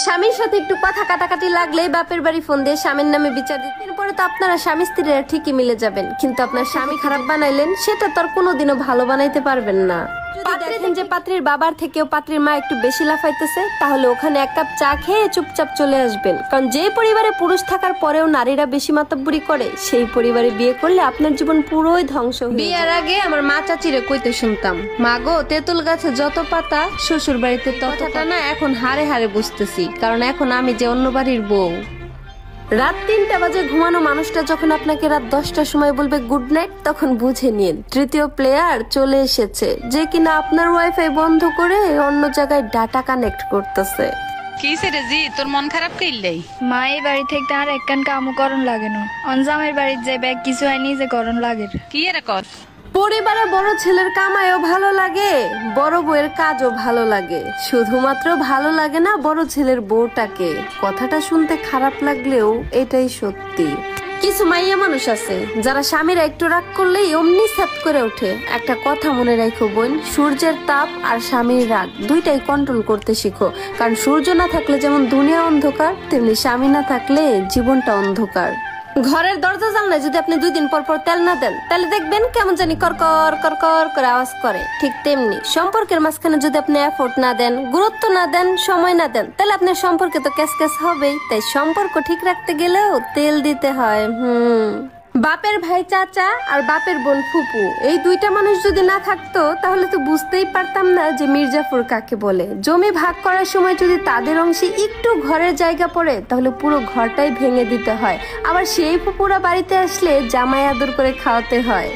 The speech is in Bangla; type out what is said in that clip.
স্বামীর সাথে একটু কথা কাটাকাটি লাগলেই বাপের বাড়ি ফোন দিয়ে স্বামীর নামে বিচার দিতেন। পরে তো আপনারা স্বামী স্ত্রীরা ঠিকই মিলে যাবেন, কিন্তু আপনার স্বামী খারাপ বানাইলেন সেটা তো আর কোনোদিনও ভালো বানাইতে পারবেন না। দেখেন যে পাত্রীর বাবার থেকেও পাত্রীর মা একটু বেশি লাফাইতেছে, তাহলে ওখানে এক কাপ চা খেয়ে চুপচাপ চলে আসবেন। কারণ যে পরিবারে পুরুষ থাকার পরেও নারীরা বেশি মাতব্বরি করে, সেই পরিবারে বিয়ে করলে আপনার জীবন পুরোই ধ্বংস। বিয়ের আগে আমার মা চাচিরে কইতে শুনতাম, মা গো তেঁতুল গাছে যত পাতা শ্বশুর বাড়িতে ততটা না। এখন হারে হারে বুঝতেছি, কারণ এখন আমি যে অন্য বাড়ির বউ। রাত ৩টা বাজে ঘুমানো মানুষটা যখন আপনাকে রাত 10টার সময় বলবে গুড নাইট, তখন বুঝে নিন তৃতীয় প্লেয়ার চলে এসেছে, যে কিনা আপনার ওয়াইফাই বন্ধ করে অন্য জায়গায় ডাটা কানেক্ট করতেছে। কি রে জি, তোর মন খারাপ কইলাই? মা এই বাড়ি থেকে আর একখান কামও করণ লাগে না। অনজামের বাড়ির যে ব্যাগ কিছু হয়নি যে করণ লাগে। কি এর কর? পরিবারে বড় ছেলের কামাইও ভালো লাগে, বড় বউয়ের কাজও ভালো লাগে, শুধুমাত্র ভালো লাগে না বড় ছেলের বউটাকে। কথাটা শুনতে খারাপ লাগলেও এটাই সত্যি। কিছু মাইয়া মানুষ আছে যারা স্বামীরা একটু রাগ করলেই অমনি সাত করে ওঠে। একটা কথা মনে রাখো বোন, সূর্যের তাপ আর স্বামীর রাগ দুইটাই কন্ট্রোল করতে শিখো। কারণ সূর্য না থাকলে যেমন দুনিয়া অন্ধকার, তেমনি স্বামী না থাকলে জীবনটা অন্ধকার। ঘরের দরজা জানলায় যদি আপনি 2 দিন পর পর তেল না দেন, তাহলে দেখবেন কেমন জানি করকর করকর করে আওয়াজ করে। ঠিক তেমনি সম্পর্কের মাঝখানে যদি আপনি এফোর্ট না দেন, গুরুত্ব না দেন, সময় না দেন, তাহলে আপনার সম্পর্কে তো ক্যাস ক্যাস হবেই। তাই সম্পর্ক ঠিক রাখতে গেলেও তেল দিতে হয়। বাপের ভাই চাচা আর বাপের বোন ফুপু, এই দুইটা মানুষ যদি না থাকতো তাহলে তো বুঝতেই পারতাম না যে মির্জাফর কাকে বলে। জমি ভাগ করার সময় যদি তাদের অংশে একটু ঘরের জায়গা পড়ে, তাহলে পুরো ঘরটাই ভেঙে দিতে হয়। আবার সেই ফুপুরা বাড়িতে আসলে জামাই আদর করে খাওয়াতে হয়।